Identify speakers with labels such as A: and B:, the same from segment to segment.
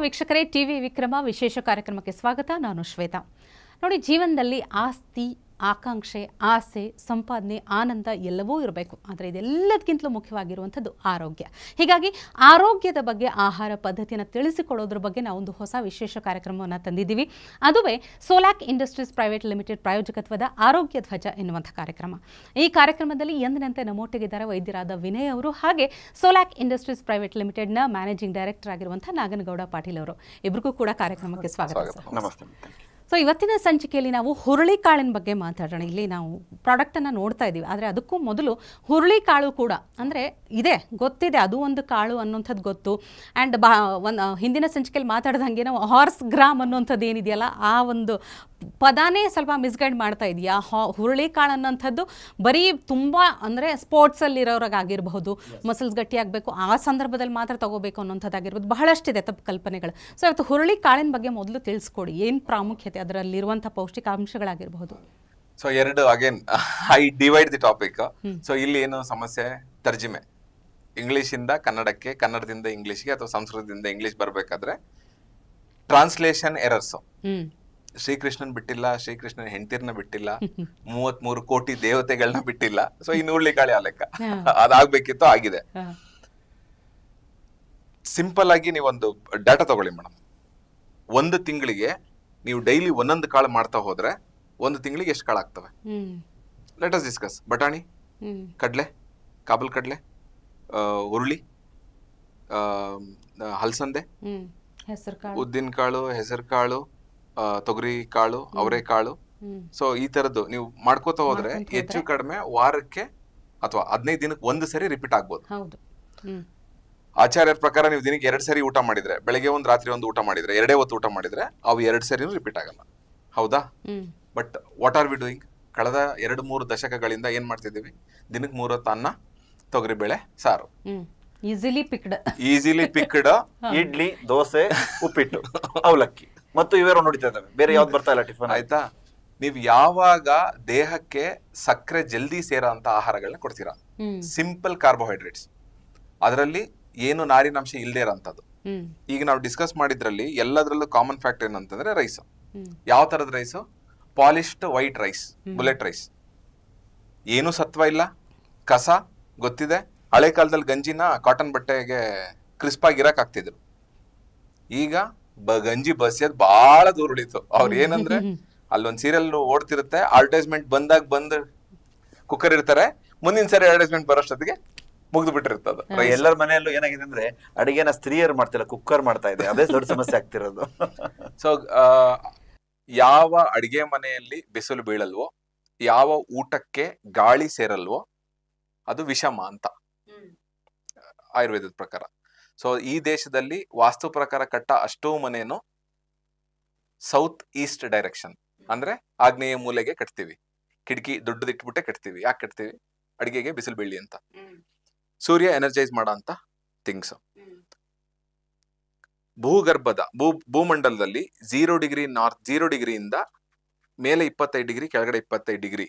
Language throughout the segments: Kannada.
A: ವೀಕ್ಷಕರೇ, ಟಿವಿ ವಿಕ್ರಮ ವಿಶೇಷ ಕಾರ್ಯಕ್ರಮಕ್ಕೆ ಸ್ವಾಗತ. ನಾನು ಶ್ವೇತಾ. ನೋಡಿ, ಜೀವನದಲ್ಲಿ ಆಸ್ತಿ, ಆಕಾಂಕ್ಷೆ, ಆಸೆ, ಸಂಪಾದನೆ, ಆನಂದ ಎಲ್ಲವೂ ಇರಬೇಕು. ಆದರೆ ಇದೆಲ್ಲದಕ್ಕಿಂತಲೂ ಮುಖ್ಯವಾಗಿರುವಂಥದ್ದು ಆರೋಗ್ಯ. ಹೀಗಾಗಿ ಆರೋಗ್ಯದ ಬಗ್ಗೆ, ಆಹಾರ ಪದ್ಧತಿಯನ್ನು ತಿಳಿಸಿಕೊಡೋದ್ರ ಬಗ್ಗೆ ನಾವೊಂದು ಹೊಸ ವಿಶೇಷ ಕಾರ್ಯಕ್ರಮವನ್ನು ತಂದಿದ್ದೀವಿ. ಅದುವೇ ಸೋಲಾಕ್ ಇಂಡಸ್ಟ್ರೀಸ್ ಪ್ರೈವೇಟ್ ಲಿಮಿಟೆಡ್ ಪ್ರಾಯೋಜಕತ್ವದ ಆರೋಗ್ಯ ಧ್ವಜ ಎನ್ನುವಂಥ ಕಾರ್ಯಕ್ರಮ. ಈ ಕಾರ್ಯಕ್ರಮದಲ್ಲಿ ಎಂದಿನಂತೆ ನಮ್ಮೊಟ್ಟಿಗಿದ್ದಾರೆ ವೈದ್ಯರಾದ ವಿನಯ್ ಅವರು, ಹಾಗೆ ಸೋಲಾಕ್ ಇಂಡಸ್ಟ್ರೀಸ್ ಪ್ರೈವೇಟ್ ಲಿಮಿಟೆಡ್ನ ಮ್ಯಾನೇಜಿಂಗ್ ಡೈರೆಕ್ಟರ್ ಆಗಿರುವಂಥ ನಾಗನಗೌಡ ಪಾಟೀಲ್ ಅವರು. ಇಬ್ಬರಿಗೂ ಕೂಡ ಕಾರ್ಯಕ್ರಮಕ್ಕೆ ಸ್ವಾಗತ.
B: ನಮಸ್ತೆ.
A: ಸೊ ಇವತ್ತಿನ ಸಂಚಿಕೆಯಲ್ಲಿ ನಾವು ಹುರುಳಿಕಾಳಿನ ಬಗ್ಗೆ ಮಾತಾಡೋಣ. ಇಲ್ಲಿ ನಾವು ಪ್ರಾಡಕ್ಟನ್ನು ನೋಡ್ತಾ ಇದ್ದೀವಿ, ಆದರೆ ಅದಕ್ಕೂ ಮೊದಲು ಹುರುಳಿಕಾಳು ಕೂಡ ಅಂದರೆ ಗೊತ್ತಿದೆ, ಅದು ಒಂದು ಕಾಳು ಅನ್ನೋಂಥದ್ದು ಗೊತ್ತು. ಆ್ಯಂಡ್ ಒಂದು ಹಿಂದಿನ ಸಂಚಿಕೆಯಲ್ಲಿ ಮಾತಾಡ್ದಂಗೆ ನಾವು ಹಾರ್ಸ್ ಗ್ರಾಮ್ ಅನ್ನೋಂಥದ್ದು ಏನಿದೆಯಲ್ಲ, ಆ ಒಂದು ಪದಾನೇ ಸ್ವಲ್ಪ ಮಿಸ್ಗೈಡ್ ಮಾಡ್ತಾ ಇದೆಯಾ. ಹುರುಳಿಕಾಳು ಅನ್ನೋಂಥದ್ದು ಬರೀ ತುಂಬ ಅಂದರೆ ಸ್ಪೋರ್ಟ್ಸಲ್ಲಿರೋರಾಗಿರ್ಬಹುದು, ಮಸಲ್ಸ್ ಗಟ್ಟಿಯಾಗಬೇಕು, ಆ ಸಂದರ್ಭದಲ್ಲಿ ಮಾತ್ರ ತಗೋಬೇಕು ಅನ್ನೋಂಥದ್ದಾಗಿರ್ಬೋದು, ಬಹಳಷ್ಟಿದೆ ತಪ್ಪು ಕಲ್ಪನೆಗಳು. ಸೊ ಇವತ್ತು ಹುರುಳಿಕಾಳಿನ ಬಗ್ಗೆ ಮೊದಲು ತಿಳಿಸ್ಕೊಡಿ, ಏನು ಪ್ರಾಮುಖ್ಯತೆ, ಅದರಲ್ಲಿರುವಂಥ ಪೌಷ್ಟಿಕಾಂಶಗಳಾಗಿರಬಹುದು.
B: ಸೊ ಎರಡು again I divide the topic. So ಇಲ್ಲಿ ಏನು ಸಮಸ್ಯೆ, ತರ್ಜಿಮೆ ಇಂಗ್ಲಿಷಿಂದ ಕನ್ನಡಕ್ಕೆ, ಕನ್ನಡದಿಂದ ಇಂಗ್ಲಿಷ್ಗೆ ಅಥವಾ ಸಂಸ್ಕೃತದಿಂದ ಇಂಗ್ಲಿಷ್ ಬರಬೇಕಾದ್ರೆ ಟ್ರಾನ್ಸ್ಲೇಷನ್ ಎರರ್ಸ್. ಶ್ರೀಕೃಷ್ಣನ್ ಬಿಟ್ಟಿಲ್ಲ, ಶ್ರೀಕೃಷ್ಣನ್ ಹೆಂಡತಿರ್ನ ಬಿಟ್ಟಿಲ್ಲ, 33 ಕೋಟಿ ದೇವತೆಗಳನ್ನ ಬಿಟ್ಟಿಲ್ಲ. ಸೊ ಇನ್ನು ಹುರುಳಿಕಾಳಿ ಆ ಲೆಕ್ಕ ಅದಾಗ್ಬೇಕಿತ್ತು, ಆಗಿದೆ. ಸಿಂಪಲ್ ಆಗಿ ನೀವೊಂದು ಡಾಟಾ ತಗೊಳ್ಳಿ ಮೇಡಮ್. ಒಂದು ತಿಂಗಳಿಗೆ ನೀವು ಡೈಲಿ ಒಂದೊಂದು ಕಾಳು ಮಾಡ್ತಾ ಹೋದ್ರೆ ಒಂದು ತಿಂಗಳಿಗೆ ಎಷ್ಟು ಕಾಳು ಆಗ್ತವೆ? Let us discuss. ಬಟಾಣಿ, ಕಡ್ಲೆ, ಕಾಬಲ್ ಕಡ್ಲೆ, ಹುರುಳಿ, ಹಲಸಂದೆ, ಉದ್ದಿನ ಕಾಳು, ಹೆಸರು ಕಾಳು, ತೊಗರಿ ಕಾಳು, ಅವರೆಕಾಳು. ಸೊ ಈ ತರದ್ದು ನೀವು ಮಾಡ್ಕೋತಾ ಹೋದ್ರೆ ಹೆಚ್ಚು ಕಡಿಮೆ ವಾರಕ್ಕೆ ಅಥವಾ 15 ದಿನಕ್ಕೆ ಒಂದು ಸರಿ ರಿಪೀಟ್ ಆಗ್ಬೋದು. ಆಚಾರ್ಯರ ಪ್ರಕಾರ ನೀವು ದಿನಕ್ಕೆ 2 ಸರಿ ಊಟ ಮಾಡಿದ್ರೆ, ಬೆಳಗ್ಗೆ ಒಂದು ರಾತ್ರಿ ಒಂದು ಊಟ ಮಾಡಿದ್ರೆ, 2 ಹೊತ್ತು ಊಟ ಮಾಡಿದ್ರೆ ಅವು 2 ಸರಿನೂ ರಿಪೀಟ್ ಆಗಲ್ಲ. ಹೌದಾ? But what are we doing? ಕಳೆದ 2-3 ದಶಕಗಳಿಂದ ಏನ್ ಮಾಡ್ತಿದ್ದೀವಿ? ದಿನಕ್ಕೆ 3 ಹೊತ್ತು ಅನ್ನ, ತೊಗರಿ ಬೇಳೆ, ಸಾರು,
A: ಈಸಿಲಿ
B: ಪಿಕ್ಡ್
C: ಇಡ್ಲಿ, ದೋಸೆ, ಉಪ್ಪಿಟ್ಟು, ಅವಲಕ್ಕಿ ಮತ್ತು ಇವೆರಡು ನೋಡ್ತಾ ಇದ್ದಾವೆ. ಬೇರೆ ಯಾವ್ದು ಬರ್ತಾ ಇಲ್ಲ ಟಿಫನ್.
B: ಆಯ್ತಾ? ನೀವು ಯಾವಾಗ ದೇಹಕ್ಕೆ ಸಕ್ಕರೆ ಜಲ್ದಿ ಸೇರೋ ಅಂತ ಆಹಾರಗಳನ್ನ ಕೊಡ್ತೀರಾ, ಸಿಂಪಲ್ ಕಾರ್ಬೋಹೈಡ್ರೇಟ್ಸ್, ಅದರಲ್ಲಿ ಏನು ನಾರಿನಾಂಶ ಇಲ್ಲದೆ ಇರೋಂಥದ್ದು. ಈಗ ನಾವು ಡಿಸ್ಕಸ್ ಮಾಡಿದ್ರಲ್ಲಿ ಎಲ್ಲದರಲ್ಲೂ ಕಾಮನ್ ಫ್ಯಾಕ್ಟ್ ಏನಂತಂದ್ರೆ ರೈಸ್. ಯಾವ ತರದ rice? Polished white rice, bullet rice. ಏನು ಸತ್ವ ಇಲ್ಲ, ಕಸ. ಗೊತ್ತಿದೆ, ಹಳೆ ಕಾಲದಲ್ಲಿ ಗಂಜಿನ ಕಾಟನ್ ಬಟ್ಟೆಗೆ ಕ್ರಿಸ್ಪ್ ಆಗಿರಕ್ ಆಗ್ತಿದ್ರು. ಈಗ ಗಂಜಿ ಬಸಿಯೋದ್ ಬಹಳ ದೂರ ಉಳಿತು. ಅವ್ರು ಏನಂದ್ರೆ ಅಲ್ಲೊಂದ್ ಸೀರಿಯಲ್ ಓಡ್ತಿರುತ್ತೆ, ಅಡ್ವರ್ಟೈಸ್ಮೆಂಟ್ ಬಂದ್ ಕುಕ್ಕರ್ ಇರ್ತಾರೆ, ಮುಂದಿನ ಸರಿ ಅಡ್ವರ್ಟೈಸ್ಮೆಂಟ್ ಬರೋಷ್ಟೊತ್ತಿಗೆ ಮುಗ್ದು ಬಿಟ್ಟಿರ್ತದ.
C: ಎಲ್ಲರ ಮನೆಯಲ್ಲೂ ಏನಾಗಿದೆ ಅಂದ್ರೆ ಅಡಿಗೆನ ಸ್ತ್ರೀಯರು ಮಾಡ್ತಿಲ್ಲ, ಕುಕ್ಕರ್ ಮಾಡ್ತಾ ಇದೆ. ಅದೇ ದೊಡ್ಡ ಸಮಸ್ಯೆ ಆಗ್ತಿರೋದು.
B: ಸೊ ಯಾವ ಅಡಿಗೆ ಮನೆಯಲ್ಲಿ ಬಿಸಿಲು ಬೀಳಲ್ವೋ, ಯಾವ ಊಟಕ್ಕೆ ಗಾಳಿ ಸೇರಲ್ವೋ ಅದು ವಿಷಮ ಅಂತ ಆಯುರ್ವೇದದ ಪ್ರಕಾರ. ಸೊ ಈ ದೇಶದಲ್ಲಿ ವಾಸ್ತು ಪ್ರಕಾರ ಕಟ್ಟ ಅಷ್ಟೋ ಮನೇನು ಸೌತ್ ಈಸ್ಟ್ ಡೈರೆಕ್ಷನ್ ಅಂದ್ರೆ ಆಗ್ನೇಯ ಮೂಲೆಗೆ ಕಟ್ತೀವಿ. ಕಿಟಕಿ ದೊಡ್ಡದಿಟ್ಬಿಟ್ಟೆ ಕಟ್ತೀವಿ. ಯಾಕೆ ಕಟ್ತೀವಿ? ಅಡಿಗೆಗೆ ಬಿಸಿಲು ಬೀಳಿ ಅಂತ. ಸೂರ್ಯ ಎನರ್ಜೈಸ್ ಮಾಡೋ ಅಂತ ಥಿಂಗ್ಸ್. ಭೂಗರ್ಭದ ಭೂಮಂಡಲದಲ್ಲಿ 0 ಡಿಗ್ರಿ ನಾರ್ತ್, 0 ಡಿಗ್ರಿಯಿಂದ ಮೇಲೆ 25 ಡಿಗ್ರಿ, ಕೆಳಗಡೆ 25 ಡಿಗ್ರಿ,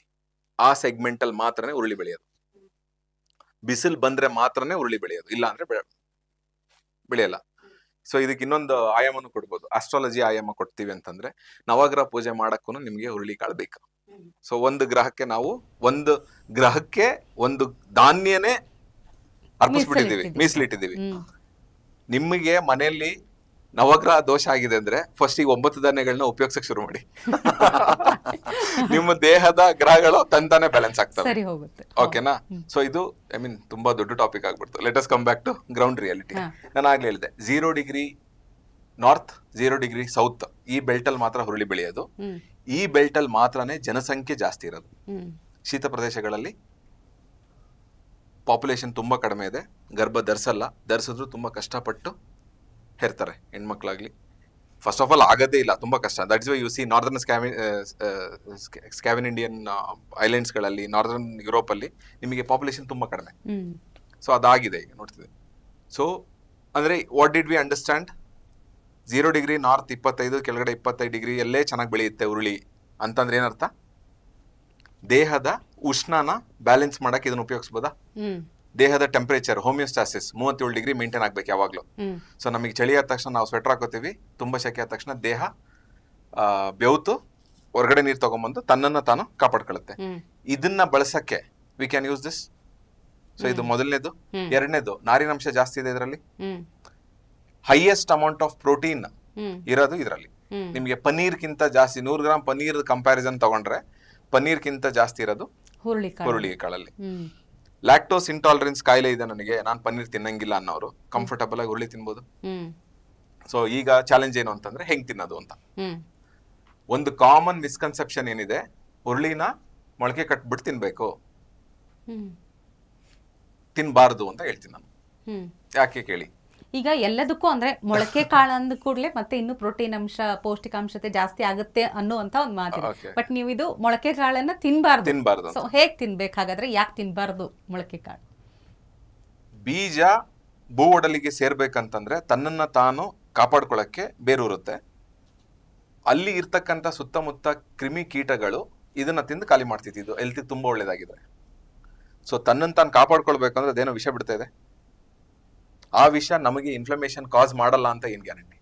B: ಆ ಸೆಗ್ಮೆಂಟ್ ಅಲ್ಲಿ ಮಾತ್ರನೇ ಉರುಳಿ ಬೆಳೆಯೋದು. ಬಿಸಿಲು ಬಂದ್ರೆ ಮಾತ್ರನೇ ಉರುಳಿ ಬೆಳೆಯೋದು, ಇಲ್ಲ ಅಂದ್ರೆ ಬೆಳೆಯಲ್ಲ. ಸೊ ಇದಕ್ಕೆ ಇನ್ನೊಂದು ಆಯಾಮನು ಕೊಡ್ಬೋದು. ಆಸ್ಟ್ರಾಲಜಿ ಆಯಾಮ ಕೊಡ್ತೀವಿ ಅಂತಂದ್ರೆ, ನವಗ್ರಹ ಪೂಜೆ ಮಾಡಕ್ಕೂ ನಿಮ್ಗೆ ಹುರುಳಿಕಾಳು ಬೇಕು. ಸೊ ಒಂದು ಗ್ರಹಕ್ಕೆ ಒಂದು ಧಾನ್ಯನೇ ಅರ್ಪಿಸ್ಬಿಟ್ಟಿದೀವಿ, ಮೀಸಲಿಟ್ಟಿದೀವಿ. ನಿಮಗೆ ಮನೆಯಲ್ಲಿ ನವಗ್ರಹ ದೋಷ ಆಗಿದೆ ಅಂದ್ರೆ ಫಸ್ಟ್ ಈಗ 9 ಧಾನ್ಯಗಳನ್ನ ಉಪಯೋಗಿಸಕ್ ಶುರು ಮಾಡಿ. ನಿಮ್ಮ ದೇಹದ ಗ್ರಹಗಳು ತಂತಾನೆ ಬ್ಯಾಲೆನ್ಸ್ ಆಗ್ತವೆ. ಓಕೆನಾ? ಸೊ ಇದು ತುಂಬಾ ದೊಡ್ಡ ಟಾಪಿಕ್ ಆಗ್ಬಿಡ್ತು. Let us come back to ground reality. ನಾನು ಆಗ್ಲೇ ಹೇಳಿದೆ, 0 ಡಿಗ್ರಿ ನಾರ್ತ್, 0 ಡಿಗ್ರಿ ಸೌತ್, ಈ ಬೆಲ್ಟ್ ಅಲ್ಲಿ ಮಾತ್ರ ಹುರುಳಿ ಬೆಳೆಯೋದು. ಈ ಬೆಲ್ಟ್ ಅಲ್ಲಿ ಮಾತ್ರನೇ ಜನಸಂಖ್ಯೆ ಜಾಸ್ತಿ ಇರೋದು. ಶೀತ ಪ್ರದೇಶಗಳಲ್ಲಿ ಪಾಪ್ಯುಲೇಷನ್ ತುಂಬಾ ಕಡಿಮೆ ಇದೆ. ಗರ್ಭ ಧರಿಸಿದ್ರು ತುಂಬಾ ಕಷ್ಟಪಟ್ಟು ಹೆರ್ತಾರೆ ಹೆಣ್ಮಕ್ಳಾಗ್ಲಿ. ಫಸ್ಟ್ ಆಫ್ ಆಲ್ ಆಗೋದೇ ಇಲ್ಲ, ತುಂಬಾ ಕಷ್ಟ. That is why you see northern Scandinavian ಐಲ್ಯಾಂಡ್ಸ್ಗಳಲ್ಲಿ, ನಾರ್ದರ್ನ್ ಯುರೋಪ್ ಅಲ್ಲಿ ನಿಮಗೆ ಪಾಪ್ಯುಲೇಷನ್ ತುಂಬಾ ಕಡಿಮೆ. ಸೊ ಅದಾಗಿದೆ ಈಗ ನೋಡ್ತಿದ್ದೆ. ಸೊ ಅಂದ್ರೆ what did we understand? 0 degree north 25, ಕೆಳಗಡೆ 25 ಡಿಗ್ರಿ ಎಲ್ಲೇ ಚೆನ್ನಾಗಿ ಬೆಳೆಯುತ್ತೆ ಉರುಳಿ ಅಂತಂದ್ರೆ ಏನರ್ಥ? ದೇಹದ ಉಷ್ಣನ ಬ್ಯಾಲೆನ್ಸ್ ಮಾಡಕ್ಕೆ ಇದನ್ನ ಉಪಯೋಗಿಸ್ಬೋದಾ? ದೇಹದ ಟೆಂಪರೇಚರ್ ಹೋಮಿಯೋಸ್ಟಾಸಿಸ್ 37 ಡಿಗ್ರಿ ಮೇಂಟೈನ್ ಆಗ್ಬೇಕು ಯಾವಾಗ್ಲೂ. ಸೊ ನಮಗೆ ಚಳಿ ಆದ ತಕ್ಷಣ ನಾವು ಸ್ವೆಟರ್ ಹಾಕೋತೀವಿ, ತುಂಬಾ ಶೆಕೆ ಆದ ತಕ್ಷಣ ದೇಹ ಬೆವತು ಹೊರಗಡೆ ನೀರು ತಗೊಂಬಂದು ತನ್ನನ್ನ ತಾನು ಕಾಪಾಡ್ಕೊಳ್ಳುತ್ತೆ. ಇದನ್ನ ಬಳಸಕ್ಕೆ we can use this. So ಇದು ಮೊದಲನೇದು. ಎರಡನೇದು, ನಾರಿನಾಂಶ ಜಾಸ್ತಿ ಇದೆ ಇದರಲ್ಲಿ, ಹೈಯೆಸ್ಟ್ ಅಮೌಂಟ್ ಆಫ್ ಪ್ರೋಟೀನ್ ಇರೋದು ಇದರಲ್ಲಿ. ನಿಮ್ಗೆ ಪನ್ನೀರ್ಗಿಂತ ಜಾಸ್ತಿ 100 ಗ್ರಾಮ್ ಪನ್ನೀರ್ ಕಂಪ್ಯಾರಿಸನ್ ತಗೊಂಡ್ರೆ ಪನ್ನೀರ್ಗಿಂತ ಜಾಸ್ತಿ ಇರೋದು ಹುರುಳಿ ಕಾಳಲ್ಲಿ. ಲ್ಯಾಕ್ಟೋಸ್ ಇಂಟಾಲರೆನ್ಸ್ ಕಾಯಿಲೆ ಇದೆ ನನಗೆ, ನಾನು ಪನ್ನೀರ್ ತಿನ್ನಂಗಿಲ್ಲ ಅನ್ನೋರು ಕಂಫರ್ಟಬಲ್ ಆಗಿ ಹುರುಳಿ ತಿನ್ಬೋದು. ಸೊ ಈಗ ಚಾಲೆಂಜ್ ಏನು ಅಂತಂದ್ರೆ ಹೆಂಗ್ ತಿನ್ನೋದು ಅಂತ. ಒಂದು ಕಾಮನ್ ಮಿಸ್ಕನ್ಸೆಪ್ಷನ್ ಏನಿದೆ, ಹುರುಳಿನ ಮೊಳಕೆ ಕಟ್ಬಿಟ್ಟು ತಿನ್ಬೇಕು, ತಿನ್ಬಾರ್ದು ಅಂತ ಹೇಳ್ತೀನಿ ನಾನು. ಯಾಕೆ ಕೇಳಿ.
A: ಈಗ ಎಲ್ಲದಕ್ಕೂ ಅಂದ್ರೆ ಮೊಳಕೆ ಕಾಳು ಅಂದ ಕೂಡಲೇ ಮತ್ತೆ ಇನ್ನು ಪ್ರೋಟೀನ್ ಅಂಶ ಪೌಷ್ಟಿಕಾಂಶತೆ ಜಾಸ್ತಿ ಆಗುತ್ತೆ ಅನ್ನುವಂತ ಒಂದು ಮಾತಿದೆ. ಬಟ್ ನೀವು ಇದು ಮೊಳಕೆ ಕಾಳನ್ನ ತಿನ್ಬಾರ್ದು. ಸೊ ಹೇಗ್ ತಿನ್ಬೇಕಾಗಾದ್ರೆ, ಯಾಕೆ ತಿನ್ಬಾರ್ದು ಮೊಳಕೆ ಕಾಳು?
B: ಬೀಜ ಭೂ ಒಡಲಿಗೆ ಸೇರ್ಬೇಕಂತಂದ್ರೆ ತನ್ನನ್ನ ತಾನು ಕಾಪಾಡ್ಕೊಳಕ್ಕೆ ಬೇರೂರುತ್ತೆ. ಅಲ್ಲಿ ಇರ್ತಕ್ಕಂಥ ಸುತ್ತಮುತ್ತ ಕ್ರಿಮಿ ಕೀಟಗಳು ಇದನ್ನ ತಿಂದು ಖಾಲಿ ಮಾಡ್ತಿತ್ತು. ಇದು ಹೆಲ್ತ್ ತುಂಬಾ ಒಳ್ಳೇದಾಗಿದೆ. ಸೊ ತನ್ನನ್ನು ತಾನು ಕಾಪಾಡ್ಕೊಳ್ಬೇಕಂದ್ರೆ ಅದೇನೋ ವಿಷ ಬಿಡ್ತಾ ಇದೆ. ಆ ವಿಷ ನಮಗೆ ಇನ್ಫ್ಲಮೇಷನ್ ಕಾಸ್ ಮಾಡಲ್ಲ ಅಂತ ಏನ್ ಗ್ಯಾರಂಟಿ?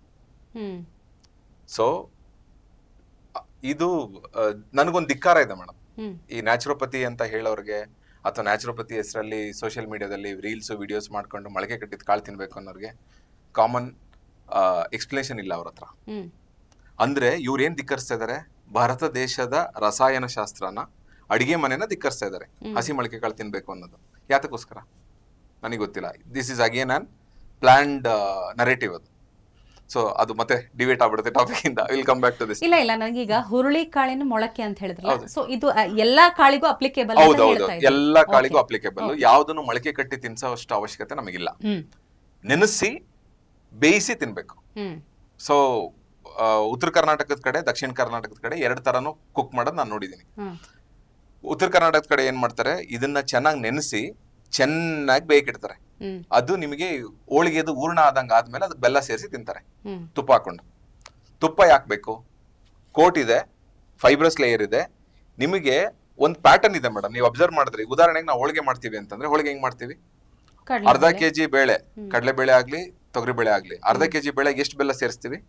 B: ಸೊ ಇದು ನನಗೊಂದು ಧಿಕ್ಕಾರ ಇದೆ ಮೇಡಮ್, ಈ ನ್ಯಾಚುರೋಪತಿ ಅಂತ ಹೇಳೋರ್ಗೆ ಅಥವಾ ನ್ಯಾಚುರೋಪತಿ ಹೆಸರಲ್ಲಿ ಸೋಷಿಯಲ್ ಮೀಡಿಯಾದಲ್ಲಿ ರೀಲ್ಸ್ ವಿಡಿಯೋಸ್ ಮಾಡ್ಕೊಂಡು ಮೊಳಕೆ ಕಟ್ಟಿದ ಕಾಳು ತಿನ್ಬೇಕು ಅನ್ನೋರ್ಗೆ ಕಾಮನ್ ಎಕ್ಸ್ಪ್ಲನೇಷನ್ ಇಲ್ಲ ಅವ್ರ ಹತ್ರ. ಅಂದ್ರೆ ಇವ್ರು ಏನ್ ಧಿಕ್ಕರಿಸ್ತಾ ಇದಾರೆ, ಭಾರತ ದೇಶದ ರಸಾಯನ ಶಾಸ್ತ್ರನ, ಅಡಿಗೆ ಮನೆನ ಧಿಕ್ಕರಿಸ್ತಾ ಇದಾರೆ. ಹಸಿ ಮೊಳಕೆ ಕಾಳು ತಿನ್ಬೇಕು ಅನ್ನೋದು ಯಾತಕ್ಕೋಸ್ಕರ ನನಗೆ ಗೊತ್ತಿಲ್ಲ. This is again an planned narrative ಅದು. ಸೊ ಅದು ಮತ್ತೆ ಡಿವೇಟ್ ಆಗ್ಬಿಡುತ್ತೆ ಟಾಪಿಕ್ ಇಂದ. Will come back to this.
A: ಇಲ್ಲ ನನಗೀಗ ಹುರುಳಿ ಕಾಳಿನ ಮೊಳಕೆ ಅಂತ ಹೇಳಿದ್ರಲ್ಲ, ಸೊ ಇದು ಎಲ್ಲಾ ಕಾಳಿಗೂ ಅಪ್ಲಿಕೇಬಲ್?
B: ಹೌದೌದು, ಎಲ್ಲಾ ಕಾಳಿಗೂ ಅಪ್ಲಿಕೇಬಲ್. ಯಾವ್ದನ್ನು ಮೊಳಕೆ ಕಟ್ಟಿ ತಿನ್ಸೋಷ್ಟು ಅವಶ್ಯಕತೆ ನಮಗಿಲ್ಲ. ನೆನೆಸಿ ಬೇಯಿಸಿ ತಿನ್ಬೇಕು. ಸೊ ಉತ್ತರ ಕರ್ನಾಟಕದ ಕಡೆ ದಕ್ಷಿಣ ಕರ್ನಾಟಕದ ಕಡೆ 2 ತರನು ಕುಕ್ ಮಾಡೋದು ನಾನು ನೋಡಿದೀನಿ. ಉತ್ತರ ಕರ್ನಾಟಕದ ಕಡೆ ಏನ್ ಮಾಡ್ತಾರೆ, ಇದನ್ನ ಚೆನ್ನಾಗಿ ನೆನೆಸಿ ಚೆನ್ನಾಗಿ ಬೇಯಿಕಿಡ್ತಾರೆ. ಅದು ನಿಮಗೆ ಹೋಳಿಗೆದು ಹೂರ್ಣ ಆದಂಗ ಆದ್ಮೇಲೆ ಅದಕ್ಕೆ ಬೆಲ್ಲ ಸೇರಿಸಿ ತಿಂತಾರೆ ತುಪ್ಪ ಹಾಕೊಂಡು. ತುಪ್ಪ ಯಾಕೆ ಬೇಕು? ಕೋಟ್ ಇದೆ, ಫೈಬ್ರಸ್ ಲೇಯರ್ ಇದೆ. ನಿಮಗೆ ಒಂದು ಪ್ಯಾಟರ್ನ್ ಇದೆ ಮೇಡಮ್, ನೀವು ಅಬ್ಸರ್ವ್ ಮಾಡಿದ್ರಿ. ಉದಾಹರಣೆಗೆ ನಾವು ಹೋಳಿಗೆ ಮಾಡ್ತೀವಿ ಅಂತಂದ್ರೆ ಹೋಳಿಗೆ ಹೆಂಗ್ ಮಾಡ್ತೀವಿ? ಅರ್ಧ ಕೆಜಿ ಬೇಳೆ, ಕಡಲೆ ಬೇಳೆ ಆಗ್ಲಿ ತೊಗರಿ ಬೇಳೆ ಆಗ್ಲಿ, ಅರ್ಧ ಕೆಜಿ ಬೇಳೆಗೆ ಎಷ್ಟು ಬೆಲ್ಲ ಸೇರಿಸ್ತೀವಿ?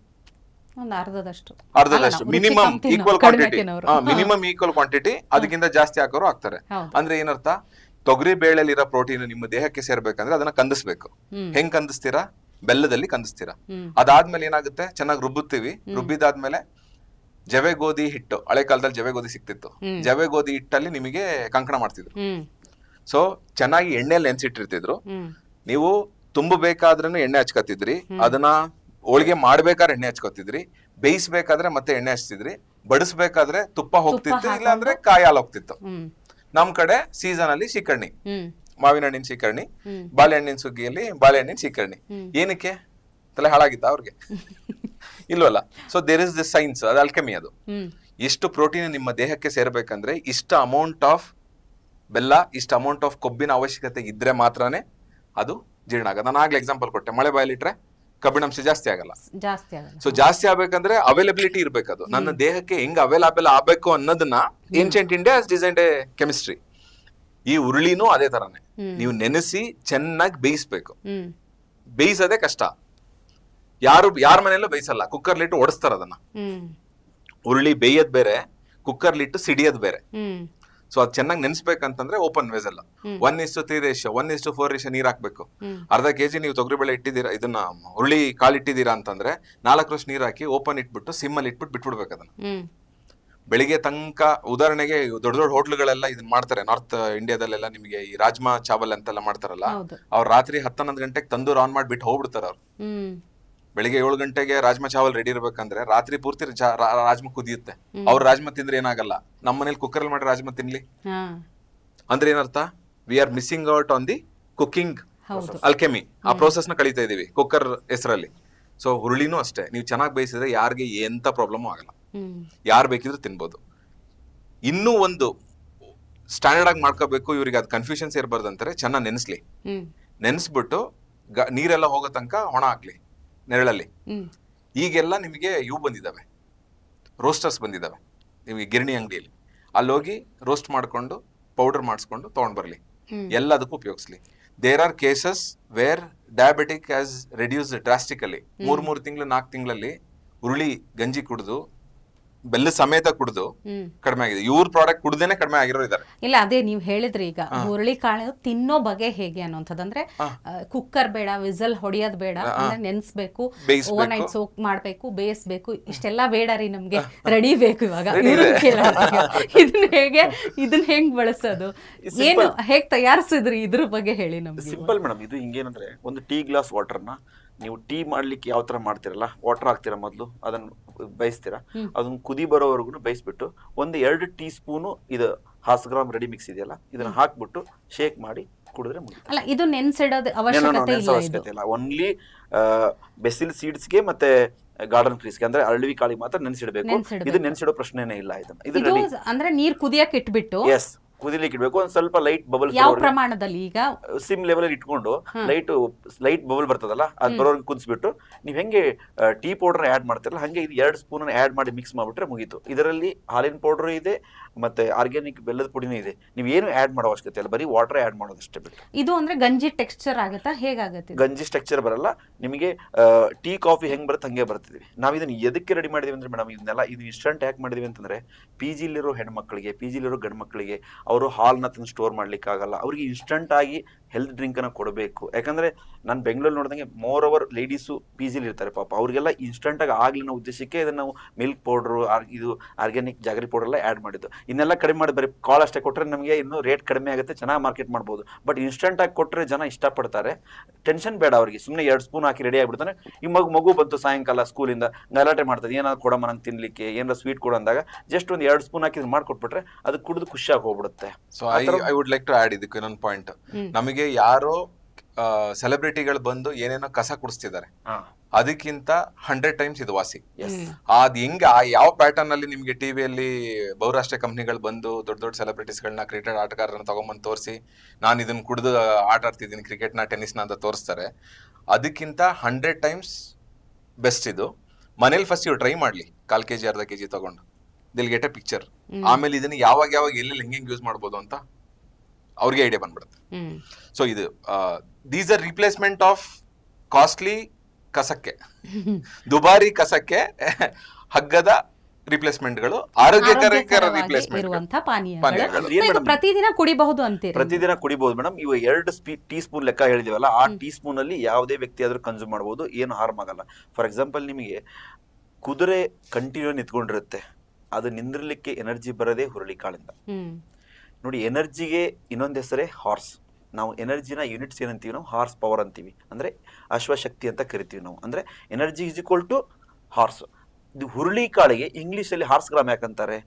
B: ಅರ್ಧದಷ್ಟು. Minimum equal quantity. Minimum equal quantity. ಅದಕ್ಕಿಂತ ಜಾಸ್ತಿ ಹಾಕೋರು ಹಾಕ್ತಾರೆ. ಅಂದ್ರೆ ಏನರ್ಥ? ತೊಗರಿ ಬೇಳೆಲಿರೋ ಪ್ರೋಟೀನ್ ನಿಮ್ಮ ದೇಹಕ್ಕೆ ಸೇರ್ಬೇಕಂದ್ರೆ ಅದನ್ನ ಕಂದಿಸ್ಬೇಕು. ಹೆಂಗ್ ಕಂದಿಸ್ತೀರಾ? ಬೆಲ್ಲದಲ್ಲಿ ಕಂದಿಸ್ತೀರಾ. ಅದಾದ್ಮೇಲೆ ಏನಾಗುತ್ತೆ, ಚೆನ್ನಾಗಿ ರುಬ್ಬುತ್ತೀವಿ. ರುಬ್ಬಿದಾದ್ಮೇಲೆ ಜವೆ ಗೋಧಿ ಹಿಟ್ಟು, ಹಳೆ ಕಾಲದಲ್ಲಿ ಜವೆ ಗೋಧಿ ಸಿಕ್ತಿತ್ತು. ಜವೆ ಗೋಧಿ ಹಿಟ್ಟಲ್ಲಿ ನಿಮಗೆ ಕಂಕಣ ಮಾಡ್ತಿದ್ರು. ಸೊ ಚೆನ್ನಾಗಿ ಎಣ್ಣೆಯಲ್ಲಿ ನೆನ್ಸಿಟ್ಟಿರ್ತಿದ್ರು. ನೀವು ತುಂಬಬೇಕಾದ್ರೂ ಎಣ್ಣೆ ಹಚ್ಕೊತಿದ್ರಿ, ಅದನ್ನ ಹೋಳಿಗೆ ಮಾಡ್ಬೇಕಾದ್ರೆ ಎಣ್ಣೆ ಹಚ್ಕೊತಿದ್ರಿ, ಬೇಯಿಸ್ಬೇಕಾದ್ರೆ ಮತ್ತೆ ಎಣ್ಣೆ ಹಚ್ತಿದ್ರಿ, ಬಡಿಸ್ಬೇಕಾದ್ರೆ ತುಪ್ಪ ಹೋಗ್ತಿತ್ತು, ಇಲ್ಲ ಅಂದ್ರೆ ಕಾಯಿ ಹಾಲು ಹೋಗ್ತಿತ್ತು. ನಮ್ ಕಡೆ ಸೀಸನ್ ಅಲ್ಲಿ ಸೀಕರ್ಣಿ, ಮಾವಿನ ಹಣ್ಣಿನ ಸೀಕರ್ಣಿ, ಬಾಳೆಹಣ್ಣಿನ ಸುಗ್ಗಿಯಲ್ಲಿ ಬಾಳೆಹಣ್ಣಿನ ಸೀಕರ್ಣಿ. ಏನಕ್ಕೆ? ತಲೆ ಹಾಳಾಗಿತ್ತ ಅವ್ರಿಗೆ? ಇಲ್ವಲ್ಲ. So there is this science, ಅದು ಅಲ್ಕೆಮಿ. ಅದು ಎಷ್ಟು ಪ್ರೋಟೀನ್ ನಿಮ್ಮ ದೇಹಕ್ಕೆ ಸೇರ್ಬೇಕಂದ್ರೆ ಇಷ್ಟ ಅಮೌಂಟ್ ಆಫ್ ಬೆಲ್ಲ, ಇಷ್ಟ ಅಮೌಂಟ್ ಆಫ್ ಕೊಬ್ಬಿನ ಅವಶ್ಯಕತೆ ಇದ್ರೆ ಮಾತ್ರನೇ ಅದು ಜೀರ್ಣ ಆಗೋದು. ನಾನು ಆಗ್ಲೇ ಎಕ್ಸಾಂಪಲ್ ಕೊಟ್ಟೆ, ಮಳೆ ಬಾಯಲ್ಲಿಟ್ರೆ ಕಬ್ಬಿಣಾಂಶ ಜಾಸ್ತಿ ಆಗಲ್ಲ. ಸೊ ಜಾಸ್ತಿ ಆಗ್ಬೇಕಂದ್ರೆ ಅವೈಲಬಿಲಿಟಿ ಇರ್ಬೇಕು. ಅದು ನನ್ನ ದೇಹಕ್ಕೆ ಹೆಂಗ್ ಅವೈಲಬಲ್ ಆಗ್ಬೇಕು ಅನ್ನೋದನ್ನ ancient India has designed A chemistry. ಈ ಉರುಳಿನೂ ಅದೇ ತರಾನೇ. ನೀವು ನೆನೆಸಿ ಚೆನ್ನಾಗಿ ಬೇಯಿಸ್ಬೇಕು. ಬೇಯಿಸೋದೇ ಕಷ್ಟ. ಯಾರ ಮನೆಯಲ್ಲೂ ಬೇಯಿಸಲ್ಲ, ಕುಕ್ಕರ್ಲಿಟ್ಟು ಓಡಿಸ್ತಾರ ಅದನ್ನ. ಉರುಳಿ ಬೇಯೋದ್ ಬೇರೆ, ಕುಕ್ಕರ್ಲಿಟ್ಟು ಸಿಡಿಯೋದ್ ಬೇರೆ. ಸೊ ಅದು ಚೆನ್ನಾಗಿ ನೆನ್ಸ್ಬೇಕಂತಂದ್ರೆ ಓಪನ್ ವೆಸಲ್ 1:3 ರೇಷಿಯೋ 1:4 ರೇಷಿಯೋ ನೀರ್ ಹಾಕ್ಬೇಕು. ಅರ್ಧ ಕೆಜಿ ನೀವು ತೊಗರಿ ಬೇಳೆ ಇಟ್ಟಿದ್ದೀರಾ, ಇದನ್ನ ಹುರುಳಿ ಕಾಳು ಇಟ್ಟಿದ್ದೀರಾ ಅಂತಂದ್ರೆ 4 ನೀರ್ ಹಾಕಿ ಓಪನ್ ಇಟ್ಬಿಟ್ಟು ಸಿಮ್ಮಲ್ಲಿ ಇಟ್ಬಿಟ್ಟು ಬಿಟ್ಬಿಡ್ಬೇಕು ಅದನ್ನ. ಬೆಳಿಗ್ಗೆ ತನಕ, ಉದಾಹರಣೆಗೆ ದೊಡ್ಡ ದೊಡ್ಡ ಹೋಟ್ಲುಗಳೆಲ್ಲ ಇದನ್ನ ಮಾಡ್ತಾರೆ. ನಾರ್ತ್ ಇಂಡಿಯಾದಲ್ಲೆಲ್ಲ ನಿಮಗೆ ಈ ರಾಜ್ಮಾ ಚಾವಲ್ ಅಂತೆಲ್ಲ ಮಾಡ್ತಾರಲ್ಲ, ಅವ್ರು ರಾತ್ರಿ 10-11 ಗಂಟೆಗೆ ತಂದೂರ್ ಆನ್ ಮಾಡ್ಬಿಟ್ಟು ಹೋಗ್ಬಿಡ್ತಾರ ಅವ್ರು. ಬೆಳಿಗ್ಗೆ 7 ಗಂಟೆಗೆ ರಾಜ್ಮಾ ಚಾವಲ್ ರೆಡಿ ಇರ್ಬೇಕಂದ್ರೆ ರಾತ್ರಿ ಪೂರ್ತಿ ರಾಜ್ಮಾ ಕುದಿಯುತ್ತೆ. ಅವ್ರ ರಾಜ್ಮಾ ತಿಂದ್ರೆ ಏನಾಗಲ್ಲ, ನಮ್ಮ ಮನೇಲಿ ಕುಕ್ಕರ್ ಅಲ್ಲಿ ಮಾಡಿ ರಾಜ್ಮಾ ತಿನ್ಲಿ ಅಂದ್ರೆ ಏನರ್ಥ? We are missing out on the cooking alchemy. ಆ ಪ್ರೋಸೆಸ್ ನ ಕಳೀತಾ ಇದೀವಿ ಕುಕ್ಕರ್ ಹೆಸರಲ್ಲಿ. ಸೊ ಹುರುಳಿನೂ ಅಷ್ಟೇ, ನೀವು ಚೆನ್ನಾಗಿ ಬೇಯಿಸಿದ್ರೆ ಯಾರಿಗೆ ಎಂತ ಪ್ರಾಬ್ಲಮ್ ಆಗಲ್ಲ, ಯಾರು ಬೇಕಿದ್ರು ತಿನ್ಬೋದು. ಇನ್ನೂ ಒಂದು ಸ್ಟ್ಯಾಂಡರ್ಡ್ ಆಗಿ ಮಾಡ್ಕೋಬೇಕು, ಇವ್ರಿಗೆ ಅದು ಕನ್ಫ್ಯೂಷನ್ಸ್ ಇರಬಾರ್ದು ಅಂತಾರೆ. ಚೆನ್ನಾಗಿ ನೆನೆಸ್ಲಿ, ನೆನೆಸ್ಬಿಟ್ಟು ನೀರೆಲ್ಲ ಹೋಗೋ ತನಕ ಒಣ ಹಾಕ್ಲಿ ನೆರಳಲ್ಲಿ. ಈಗೆಲ್ಲ ನಿಮಗೆ ಇವು ಬಂದಿದ್ದಾವೆ, ರೋಸ್ಟರ್ಸ್ ಬಂದಿದ್ದಾವೆ ನಿಮಗೆ ಗಿರಣಿ ಅಂಗಡಿಯಲ್ಲಿ. ಅಲ್ಲಿ ಹೋಗಿ ರೋಸ್ಟ್ ಮಾಡ್ಕೊಂಡು ಪೌಡರ್ ಮಾಡಿಸ್ಕೊಂಡು ತಗೊಂಡ್ ಬರ್ಲಿ, ಎಲ್ಲದಕ್ಕೂ ಉಪಯೋಗಿಸ್ಲಿ. There are cases where diabetic has reduce drastically. 3 ತಿಂಗಳು 4 ತಿಂಗಳಲ್ಲಿ ಹುರುಳಿ ಗಂಜಿ ಕುಡಿದು ಬೆಲ್ಲ ಸಮೇತ ಕುಡಿದು ಕಡಿಮೆ ಆಗಿದೆ. ಇವ್ರ ಪ್ರಾಡಕ್ಟ್ ಕುಡ್ದೇನೆ ಕಡಿಮೆ ಆಗಿರೋ ಇದಾರೆ.
A: ಇಲ್ಲ, ಅದೇ ನೀವು ಹೇಳಿದ್ರಿ ಈಗ ಹುರುಳಿ ಕಾಳು ತಿನ್ನೋ ಬಗೆ ಹೇಗೆ ಅನ್ನೋಂಥದ್ದು. ಅಂದ್ರೆ ಕುಕ್ಕರ್ ಬೇಡ, ವಿಸಲ್ ಹೊಡಿಯೋದ್ ಬೇಡ, ಅಂದ್ರೆ ನೆನ್ಸ್ಬೇಕು, ಓವರ್ ನೈಟ್ ಸೋಕ್ ಮಾಡ್ಬೇಕು, ಬೇಯಿಸ್ಬೇಕು, ಇಷ್ಟೆಲ್ಲ ಬೇಡ ರೀ, ನಮ್ಗೆ ರೆಡಿ ಬೇಕು ಇವಾಗ. ಇದನ್ನ ಹೆಂಗ್ ಬಳಸೋದು, ಏನು ಹೇಗ್ ತಯಾರಿಸಿದ್ರಿ, ಇದ್ರ ಬಗ್ಗೆ ಹೇಳಿ ನಮ್ಗೆ.
C: ಸಿಂಪಲ್ ಮೇಡಮ್, ಇದು ಹಿಂಗೇನಂದ್ರೆ ಒಂದು ಟೀ ಗ್ಲಾಸ್ ವಾಟರ್ನ ನೀವು ಟೀ ಮಾಡ್ಲಿಕ್ಕೆ ಯಾವ ತರ ಮಾಡ್ತಿರಲ್ಲ, ವಾಟರ್ ಹಾಕ್ತೀರಾ, ಮೊದಲು ಅದನ್ನ ಬೇಯಿಸ್ತೀರಾ, ಅದನ್ನ ಕುದಿ ಬರೋವರೆಗೂ ಬೇಯಿಸ್ಬಿಟ್ಟು 1-2 ಟೀ ಸ್ಪೂನು ಇದು 10 ಗ್ರಾಮ್ ರೆಡಿ ಮಿಕ್ಸ್ ಇದೆಯಲ್ಲ, ಇದನ್ನ ಹಾಕ್ಬಿಟ್ಟು ಶೇಕ್ ಮಾಡಿ ಕುಡಿದ್ರೆ ಮುಗಿತು.
A: ಅಲ್ಲ, ಇದು ನೆನ್ಸಿಡೋದು ಅವಶ್ಯಕತೆ
C: ಇಲ್ಲ. ಓನ್ಲಿ ಬೆಸಿಲ್ ಸೀಡ್ಸ್ಗೆ ಮತ್ತೆ ಗಾರ್ಡನ್ ಕ್ರೀಸ್ಗೆ ಅಂದ್ರೆ ಅರಳಿ ಕಾಳಿಗೆ ಮಾತ್ರ ನೆನ್ಸಿಡ್ಬೇಕು. ಇದು ನೆನ್ಸಿಡೋ ಪ್ರಶ್ನೆನೇ ಇಲ್ಲ. ಇದನ್ನ
A: ಅಂದ್ರೆ ನೀರ್ ಕುದಿಯಕ್ಕೆ ಇಟ್ಬಿಟ್ಟು
C: ಎಸ್ ಕುದಿಲಿಕ್ಕೆ ಇಡ್ಬೇಕು. ಒಂದ್ ಸ್ವಲ್ಪ ಲೈಟ್ ಬಬಲ್
A: ಯಾವ ಪ್ರಮಾಣದಲ್ಲಿ, ಈಗ
C: ಸಿಮ್ ಲೆವೆಲ್ ಅಲ್ಲಿ ಇಟ್ಕೊಂಡು ಲೈಟ್ ಬಬಲ್ ಬರ್ತದಲ್ಲ, ಅದ್ ಬರೋರ್ಗೆ ಕುದಿಸ್ಬಿಟ್ಟು ನೀವ್ ಹೆಂಗೆ ಟೀ ಪೌಡರ್ ಆಡ್ ಮಾಡ್ತಿರಲ್ಲ, ಹಂಗೆ ಇದು 2 ಸ್ಪೂನ್ ಆಡ್ ಮಾಡಿ ಮಿಕ್ಸ್ ಮಾಡ್ಬಿಟ್ರೆ ಮುಗೀತು. ಇದರಲ್ಲಿ ಹಾಲಿನ ಪೌಡರ್ ಇದೆ, ಮತ್ತೆ ಆರ್ಗ್ಯಾನಿಕ್ ಬೆಲ್ಲದ ಪುಡಿನೂ ಇದೆ. ನೀವ್ ಏನು ಆಡ್ ಮಾಡೋ ಅವಶ್ಯಕತೆ ಇಲ್ಲ, ಬರೀ ವಾಟರ್ ಆಡ್ ಮಾಡೋದಷ್ಟೇ ಬಿಟ್ಟು.
A: ಇದು ಅಂದ್ರೆ ಗಂಜಿ ಟೆಕ್ಸ್ಚರ್ ಆಗುತ್ತಾ, ಹೇಗಾಗುತ್ತೆ?
C: ಗಂಜಿ ಟೆಕ್ಸ್ಚರ್ ಬರಲ್ಲ ನಿಮಗೆ. ಟೀ ಕಾಫಿ ಹೆಂಗ್ ಬರುತ್ತೆ ಹಂಗೆ ಬರ್ತಿದ್ವಿ ನಾವು. ಇದನ್ನ ಎದಕ್ಕೆ ರೆಡಿ ಮಾಡಿದೀವಿ ಅಂದ್ರೆ ಮೇಡಮ್, ಇದನ್ನೆಲ್ಲ ಇದು ಇನ್ಸ್ಟಂಟ್ ಯಾಕೆ ಮಾಡಿದೀವಿ ಅಂತಂದ್ರೆ, PG-ಲಿರೋ ಹೆಣ್ಮಕ್ಳಿಗೆ, PG-ಲಿರೋ ಗಂಡು ಮಕ್ಕಳಿಗೆ ಅವರು ಹಾಲ್ನ ತಂದು ಸ್ಟೋರ್ ಮಾಡ್ಲಿಕ್ಕೆ ಆಗಲ್ಲ, ಅವ್ರಿಗೆ ಇನ್ಸ್ಟಂಟ್ ಆಗಿ ಹೆಲ್ತ್ ಡ್ರಿಂಕ್ ಅನ್ನ ಕೊಡಬೇಕು. ಯಾಕಂದ್ರೆ ನಾನು ಬೆಂಗಳೂರು ನೋಡಿದಂಗೆ ಮೋರ್ ಓವರ್ ಲೇಡೀಸು PG-ಲಿ ಇರ್ತಾರೆ ಪಾಪ, ಅವ್ರಿಗೆಲ್ಲ ಇನ್ಸ್ಟಂಟ್ ಆಗಿ ಆಗ್ಲಿನ ಉದ್ದೇಶಕ್ಕೆ ಇದನ್ನ ನಾವು ಮಿಲ್ಕ್ ಪೌಡರ್, ಇದು ಆರ್ಗ್ಯಾನಿಕ್ ಜಾಗರಿ ಪೌಡರ್ ಎಲ್ಲ ಆಡ್ ಮಾಡಿದ್ದು. ಇನ್ನೆಲ್ಲ ಕಡಿಮೆ ಮಾಡಿ ಬರೀ ಕಾಲ್ ಅಷ್ಟೇ ಕೊಟ್ಟರೆ ನಮಗೆ ಇನ್ನೂ ರೇಟ್ ಕಡಿಮೆ ಆಗುತ್ತೆ, ಚೆನ್ನಾಗಿ ಮಾರ್ಕೆಟ್ ಮಾಡ್ಬೋದು. ಬಟ್ ಇನ್ಸ್ಟಂಟ್ ಆಗಿ ಕೊಟ್ಟರೆ ಜನ ಇಷ್ಟಪಡ್ತಾರೆ, ಟೆನ್ಷನ್ ಬೇಡ ಅವ್ರಿಗೆ. ಸುಮ್ಮನೆ 2 ಸ್ಪೂನ್ ಹಾಕಿ ರೆಡಿ ಆಗ್ಬಿಡ್ತಾನೆ. ಈ ಮಗು ಬಂತು ಸಾಯಂಕಾಲ ಸ್ಕೂಲಿಂದ ಗಲಾಟೆ ಮಾಡ್ತದೆ, ಏನಾದ್ರು ಕೊಡಮ್ಮ ನಂಗೆ ತಿನ್ಲಿಕ್ಕೆ, ಏನಾದ್ರು ಸ್ವೀಟ್ ಕೊಡು ಅಂದಾಗ ಜಸ್ಟ್ ಒಂದು 2 ಸ್ಪೂನ್ ಹಾಕಿ ಮಾಡ್ಕೊಟ್ಬಿಟ್ರೆ ಅದು ಕುಡಿದು ಖುಷಿಯಾಗಿ ಹೋಗ್ಬಿಡುತ್ತೆ.
B: So I would like to add ಇದಕ್ಕೆ ಇನ್ನೊಂದು ಪಾಯಿಂಟ್. ನಮಗೆ ಯಾರೋ ಸೆಲೆಬ್ರಿಟಿಗಳು ಬಂದು ಏನೇನೋ ಕಸ ಕುಡಿಸ್ತಿದ್ದಾರೆ, ಅದಕ್ಕಿಂತ 100 ಟೈಮ್ಸ್ ಇದು ವಾಸಿ. ಅದ್ ಹೆಂಗ ಯಾವ ಪ್ಯಾಟರ್ನ್ ಅಲ್ಲಿ ನಿಮ್ಗೆ ಟಿವಿಯಲ್ಲಿ ಬಹುರಾಷ್ಟ್ರೀಯ ಕಂಪ್ನಿಗಳು ಬಂದು ದೊಡ್ಡ ದೊಡ್ಡ ಸೆಲೆಬ್ರಿಟೀಸ್ಗಳನ್ನ, ಕ್ರಿಕೆಟ್ ಆಟಗಾರರನ್ನ ತಗೊಂಡ್ಬಂದು ತೋರಿಸಿ, ನಾನು ಇದನ್ನ ಕುಡಿದು ಆಟ ಆಡ್ತಿದ್ದೀನಿ, ಕ್ರಿಕೆಟ್ನ ಟೆನ್ನಿಸ್ನ ಅಂತ ತೋರಿಸ್ತಾರೆ. ಅದಕ್ಕಿಂತ 100 ಟೈಮ್ಸ್ ಬೆಸ್ಟ್ ಇದು. ಮನೇಲಿ ಫಸ್ಟ್ ಇವ್ರು ಟ್ರೈ ಮಾಡ್ಲಿ, 1/4 kg 1/2 kg ತಗೊಂಡು, ದಿಲ್ ಗೆಟ್ ಎ ಪಿಕ್ಚರ್. ಆಮೇಲೆ ಇದನ್ನ ಯಾವಾಗ ಎಲ್ಲೆಲ್ಲಿ ಹೆಂಗೆ ಯೂಸ್ ಮಾಡ್ಬೋದು ಅಂತ ಅವ್ರಿಗೆ ಐಡಿಯಾ ಬಂದ್ಬಿಡುತ್ತೆ. ಸೊ ಇದು these are replacement of costly ಕಸಕ್ಕೆ, ದುಬಾರಿ ಕಸಕ್ಕೆ ಹಗ್ಗದ ರಿಪ್ಲೇಸ್ಮೆಂಟ್ಗಳು, ಆರೋಗ್ಯಕರ ರಿಪ್ಲೇಸ್ಮೆಂಟ್ ಪಾನೀಯಗಳು.
A: ಪ್ರತಿದಿನ ಕುಡಿಬಹುದು ಅಂತೀರಿ?
C: ಪ್ರತಿದಿನ ಕುಡಿಬಹುದು ಮೇಡಮ್. ಇವು 2 ಟೀ ಸ್ಪೂನ್ ಲೆಕ್ಕ ಹೇಳಿದಿವಲ್ಲ, ಆ ಟೀ ಸ್ಪೂನ್ ಅಲ್ಲಿ ಯಾವುದೇ ವ್ಯಕ್ತಿ ಆದ್ರೂ ಕನ್ಸ್ಯೂಮ್ ಮಾಡಬಹುದು, ಏನು ಹಾರ್ಮ್ ಆಗಲ್ಲ. ಫಾರ್ ಎಕ್ಸಾಂಪಲ್, ನಿಮಗೆ ಕುದುರೆ ಕಂಟಿನ್ಯೂ ನಿಂತ್ಕೊಂಡಿರುತ್ತೆ, ಅದು ನಿಂದಿರ್ಲಿಕ್ಕೆ ಎನರ್ಜಿ ಬರೋದೇ ಹುರುಳಿ ಕಾಳಿಂದ. ನೋಡಿ, ಎನರ್ಜಿಗೆ ಇನ್ನೊಂದು ಹೆಸರೇ ಹಾರ್ಸ್. ನಾವು ಎನರ್ಜಿನ ಯೂನಿಟ್ಸ್ ಏನಂತೀವಿ, ನಾವು ಹಾರ್ಸ್ ಪವರ್ ಅಂತೀವಿ, ಅಂದ್ರೆ ಅಶ್ವಶಕ್ತಿ ಅಂತ ಕರಿತೀವಿ ನಾವು. ಅಂದ್ರೆ energy is equal to horse. ಇದು ಹುರುಳಿ ಕಾಳಿಗೆ ಇಂಗ್ಲಿಷ್ ಅಲ್ಲಿ ಹಾರ್ಸ್ ಗ್ರಾಮ್ ಯಾಕಂತಾರೆ,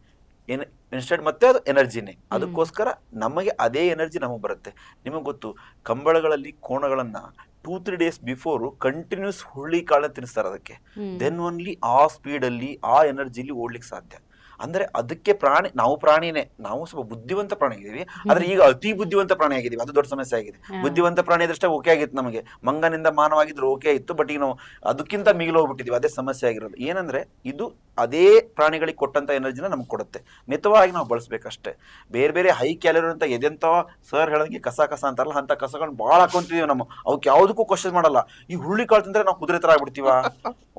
C: ಇನ್ಸ್ಟೆಂಟ್ ಮತ್ತೆ ಅದು ಎನರ್ಜಿನೇ. ಅದಕ್ಕೋಸ್ಕರ ನಮಗೆ ಅದೇ ಎನರ್ಜಿ ನಮಗೆ ಬರುತ್ತೆ. ನಿಮಗೆ ಗೊತ್ತು, ಕಂಬಳಗಳಲ್ಲಿ ಕೋಣಗಳನ್ನ 2-3 ಡೇಸ್ ಬಿಫೋರ್ ಕಂಟಿನ್ಯೂಸ್ ಹುರುಳಿ ಕಾಳನ್ನ ತಿನ್ನಿಸ್ತಾರೆ ಅದಕ್ಕೆ. ದೆನ್ ಓನ್ಲಿ ಆ ಸ್ಪೀಡಲ್ಲಿ, ಆ ಎನರ್ಜಿಲಿ ಓಡ್ಲಿಕ್ಕೆ ಸಾಧ್ಯ. ಅಂದ್ರೆ ಅದಕ್ಕೆ ನಾವು ಪ್ರಾಣಿನೇ, ನಾವು ಸ್ವಲ್ಪ ಬುದ್ಧಿವಂತ ಪ್ರಾಣಿ ಆಗಿದೀವಿ, ಆದ್ರೆ ಈಗ ಅತಿ ಬುದ್ಧಿವಂತ ಪ್ರಾಣಿ ಆಗಿದೀವಿ, ಅದು ದೊಡ್ಡ ಸಮಸ್ಯೆ ಆಗಿದೆ. ಬುದ್ಧಿವಂತ ಪ್ರಾಣಿ ಇದ್ರಷ್ಟೇ ಓಕೆ ಆಗಿತ್ತು ನಮಗೆ, ಮಂಗನಿಂದ ಮಾನವಾಗಿದ್ರು ಓಕೆ ಇತ್ತು, ಬಟ್ ಈಗ ನಾವು ಅದಕ್ಕಿಂತ ಮಿಗಿಲು ಹೋಗ್ಬಿಟ್ಟಿದೀವಿ. ಅದೇ ಸಮಸ್ಯೆ ಆಗಿರೋದು. ಏನಂದ್ರೆ ಇದು ಅದೇ ಪ್ರಾಣಿಗಳಿಗೆ ಕೊಟ್ಟಂತ ಎನರ್ಜಿನ ನಮ್ಗೆ ಕೊಡುತ್ತೆ, ಮಿತವಾಗಿ ನಾವು ಬಳಸ್ಬೇಕಷ್ಟೇ. ಬೇರೆ ಬೇರೆ ಹೈ ಕ್ಯಾಲರಿ ಅಂತ ಎದೆಂತ ಸರ್ ಹೇಳಂಗೆ ಕಸ ಅಂತಾರಲ್ಲ, ಅಂತ ಕಸಗಳನ್ನ ಭಾಳ ಹಾಕೊಂತಿದೀವಿ ನಾವು. ಅವಕ್ಕೆ ಯಾವುದಕ್ಕೂ ಕ್ವಶನ್ ಮಾಡಲ್ಲ. ಈ ಹುರುಳಿ ಕಾಳು ತಿಂದ್ರೆ ನಾವು ಕುದುರೆ ತರ ಆಗ್ಬಿಡ್ತೀವ,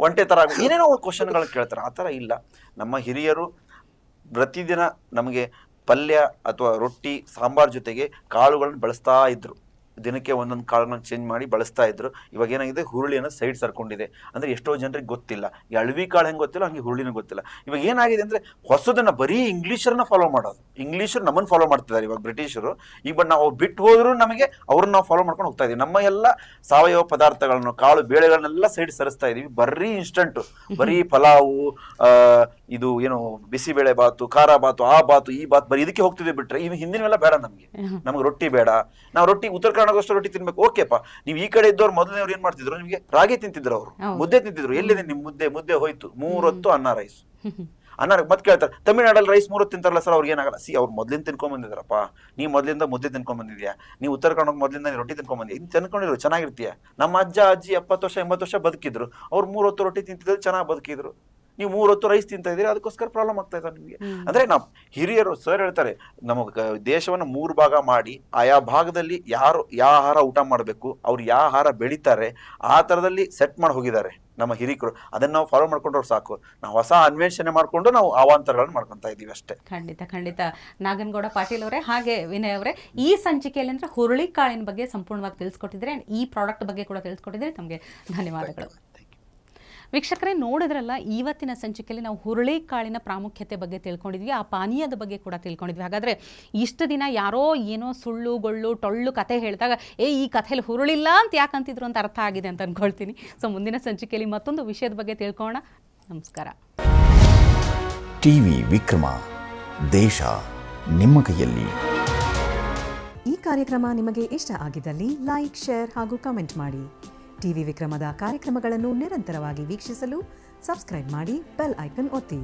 C: ಒಂಟೆ ತರ ಆಗ್ಬಿಡ್ತೀವಿ, ಏನೇನೋ ಕ್ವಶನ್ಗಳು ಕೇಳ್ತಾರೆ. ಆ ತರ ಇಲ್ಲ. ನಮ್ಮ ಹಿರಿಯರು ಪ್ರತಿದಿನ ನಮಗೆ ಪಲ್ಯ ಅಥವಾ ರೊಟ್ಟಿ ಸಾಂಬಾರ್ ಜೊತೆಗೆ ಕಾಳುಗಳನ್ನು ಬಳಸ್ತಾ ಇದ್ರು. ದಿನಕ್ಕೆ ಒಂದೊಂದು ಕಾಳನ್ನ ಚೇಂಜ್ ಮಾಡಿ ಬಳಸ್ತಾ ಇದ್ರು. ಇವಾಗ ಏನಾಗಿದೆ, ಹುರುಳಿಯನ್ನು ಸೈಡ್ ಸರ್ಕೊಂಡಿದೆ. ಅಂದ್ರೆ ಎಷ್ಟೋ ಜನರಿಗೆ ಗೊತ್ತಿಲ್ಲ, ಈ ಅಳವಿ ಕಾಳು ಹೆಂಗೆ ಗೊತ್ತಿಲ್ಲ ಹಂಗೆ ಹುರುಳಿನೂ ಗೊತ್ತಿಲ್ಲ. ಇವಾಗ ಏನಾಗಿದೆ ಅಂದ್ರೆ, ಹೊಸದನ್ನ ಬರೀ ಇಂಗ್ಲೀಷರನ್ನ ಫಾಲೋ ಮಾಡೋದು. ಇಂಗ್ಲೀಷರು ನಮ್ಮನ್ನು ಫಾಲೋ ಮಾಡ್ತಿದ್ದಾರೆ ಇವಾಗ ಬ್ರಿಟಿಷರು. ಈಗ ಬಟ್ ನಾವು ಬಿಟ್ಟು ಹೋದ್ರು ನಮಗೆ ಅವ್ರನ್ನ ನಾವು ಫಾಲೋ ಮಾಡ್ಕೊಂಡು ಹೋಗ್ತಾ ಇದೀವಿ. ನಮ್ಮ ಎಲ್ಲ ಸಾವಯವ ಪದಾರ್ಥಗಳನ್ನು, ಕಾಳು ಬೇಳೆಗಳನ್ನೆಲ್ಲ ಸೈಡ್ ಸರಿಸ್ತಾ ಇದೀವಿ. ಬರೀ ಇನ್ಸ್ಟಂಟ್, ಬರೀ ಪಲಾವು, ಇದು ಏನು ಬಿಸಿಬೇಳೆ ಬಾತು, ಖಾರ ಬಾತು, ಆ ಬಾತು, ಈ ಬಾತು, ಬರೀ ಇದಕ್ಕೆ ಹೋಗ್ತಿದ್ವಿ. ಬಿಟ್ರೆ ಇವು ಹಿಂದಿನವೆಲ್ಲ ಬೇಡ ನಮ್ಗೆ ರೊಟ್ಟಿ ಬೇಡ. ನಾವು ರೊಟ್ಟಿ ಉತ್ತರ ಕರ್ನಾಟಕದಷ್ಟು ರೊಟ್ಟಿ ತಿನ್ಬೇಕು, ಓಕೆಪ್ಪ. ನೀವು ಈ ಕಡೆ ಇದ್ದವ್ರು ಮೊದಲನೇವ್ರು ಏನ್ ಮಾಡ್ತಿದ್ರು, ನಿಮಗೆ ರಾಗಿ ತಿಂತಿದ್ರು, ಅವರು ಮುದ್ದೆ ತಿಂತಿದ್ರು. ಎಲ್ಲಿದೆ ನಿಮ್ ಮುದ್ದೆ ಹೋಯ್ತು. 3 ಹೊತ್ತು ಅನ್ನ ರೈಸ್. ಮತ್ತೆ ಕೇಳ್ತಾರೆ, ತಮಿಳ್ನಾಡಲ್ಲಿ ರೈಸ್ 3 ಹೊತ್ತು ತಿಂತಾರಲ್ಲ ಸರ್, ಅವ್ರಿಗೆ ಏನಾಗಲ್ಲ. ಅವ್ರು ಮೊದ್ಲಿಂದ ತಿನ್ಕೊಂಡ್ ಬಂದಿದಾರಪ್ಪ, ನೀವು ಮೊದ್ಲಿಂದ ಮುದ್ದೆ ತಿನ್ಕೊಂಡ್ ಬಂದಿದ್ಯಾ, ನೀವು ಉತ್ತರ ಕನ್ನಡ ಮೊದ್ಲಿಂದ ರೊಟ್ಟಿ ತಿನ್ಕೊಂಡ್ ಬಂದಿದ್ಯಾ, ಇನ್ನು ತಿನ್ಕೊಂಡಿದ್ರು ಚೆನ್ನಾಗಿರ್ತೀಯ. ನಮ್ಮ ಅಜ್ಜ ಅಜ್ಜಿ 70 ವರ್ಷ 80 ವರ್ಷ ಬದುಕಿದ್ರು, ಅವ್ರು 3 ಹೊತ್ತು ರೊಟ್ಟಿ ತಿಂತಿದ್ರು, ಚೆನ್ನಾಗಿ ಬದುಕಿದ್ರು. ನೀವು 3 ಹೊತ್ತು ರೈಸ್ ತಿಂತಾ ಇದ್ದೀರಿ, ಅದಕ್ಕೋಸ್ಕರ ಪ್ರಾಬ್ಲಮ್ ಆಗ್ತಾ ಇದೆ ನಿಮಗೆ. ಅಂದ್ರೆ ನಾವು ಹಿರಿಯರು ಸರ್ ಹೇಳ್ತಾರೆ, ನಮ್ಮ ದೇಶವನ್ನ 3 ಭಾಗ ಮಾಡಿ ಆಯಾ ಭಾಗದಲ್ಲಿ ಯಾರು ಯಾವ ಆಹಾರ ಊಟ ಮಾಡಬೇಕು, ಅವ್ರು ಯಾವ ಆಹಾರ ಬೆಳೀತಾರೆ ಆ ತರದಲ್ಲಿ ಸೆಟ್ ಮಾಡಿ ಹೋಗಿದ್ದಾರೆ ನಮ್ಮ ಹಿರಿಕರು. ಅದನ್ನ ನಾವು ಫಾಲೋ ಮಾಡ್ಕೊಂಡ್ರೆ ಸಾಕು. ನಾವು ಹೊಸ ಅನ್ವೇಷಣೆ ಮಾಡ್ಕೊಂಡು ನಾವು ಅವಾಂತರಗಳನ್ನ ಮಾಡ್ಕೊಂತ ಇದೀವಿ ಅಷ್ಟೇ.
A: ಖಂಡಿತ ನಾಗನಗೌಡ ಪಾಟೀಲ್ ಅವರೇ, ಹಾಗೆ ವಿನಯ್ ಅವರೇ, ಈ ಸಂಚಿಕೆಯಲ್ಲಿ ಅಂದ್ರೆ ಹುರುಳಿಕಾಳಿನ ಬಗ್ಗೆ ಸಂಪೂರ್ಣವಾಗಿ ತಿಳಿಸ್ಕೊಟ್ಟಿದ್ರೆ, ಈ ಪ್ರಾಡಕ್ಟ್ ಬಗ್ಗೆ ಕೂಡ ತಿಳಿಸ್ಕೊಟ್ಟಿದ್ರೆ ತಮಗೆ ಧನ್ಯವಾದಗಳು. ವೀಕ್ಷಕರೇ, ನೋಡಿದ್ರಲ್ಲ, ಇವತ್ತಿನ ಸಂಚಿಕೆಯಲ್ಲಿ ನಾವು ಹುರುಳಿಕಾಳಿನ ಪ್ರಾಮುಖ್ಯತೆ ಬಗ್ಗೆ ತಿಳ್ಕೊಂಡಿದ್ವಿ, ಆ ಪಾನೀಯದ ಬಗ್ಗೆ ಕೂಡ ತಿಳ್ಕೊಂಡಿದ್ವಿ. ಹಾಗಾದರೆ ಇಷ್ಟು ದಿನ ಯಾರೋ ಏನೋ ಸುಳ್ಳು ಗೊಳ್ಳು ಟೊಳ್ಳು ಕಥೆ ಹೇಳಿದಾಗ ಈ ಕಥೆಯಲ್ಲಿ ಹುರುಳಿಲ್ಲ ಅಂತ ಯಾಕಂತಿದ್ರು ಅಂತ ಅರ್ಥ ಆಗಿದೆ ಅಂತ ಅಂದ್ಕೊಳ್ತೀನಿ. ಸೊ ಮುಂದಿನ ಸಂಚಿಕೆಯಲ್ಲಿ ಮತ್ತೊಂದು ವಿಷಯದ ಬಗ್ಗೆ ತಿಳ್ಕೊಳ್ಳೋಣ. ನಮಸ್ಕಾರ.
D: ಟಿವಿ ವಿಕ್ರಮ, ದೇಶ ನಿಮ್ಮ ಕೈಯಲ್ಲಿ.
E: ಈ ಕಾರ್ಯಕ್ರಮ ನಿಮಗೆ ಇಷ್ಟ ಆಗಿದ್ದಲ್ಲಿ ಲೈಕ್, ಶೇರ್ ಹಾಗೂ ಕಮೆಂಟ್ ಮಾಡಿ. ಟಿವಿ ವಿಕ್ರಮದ ಕಾರ್ಯಕ್ರಮಗಳನ್ನು ನಿರಂತರವಾಗಿ ವೀಕ್ಷಿಸಲು ಸಬ್ಸ್ಕ್ರೈಬ್ ಮಾಡಿ, ಬೆಲ್ ಐಕನ್ ಒತ್ತಿ.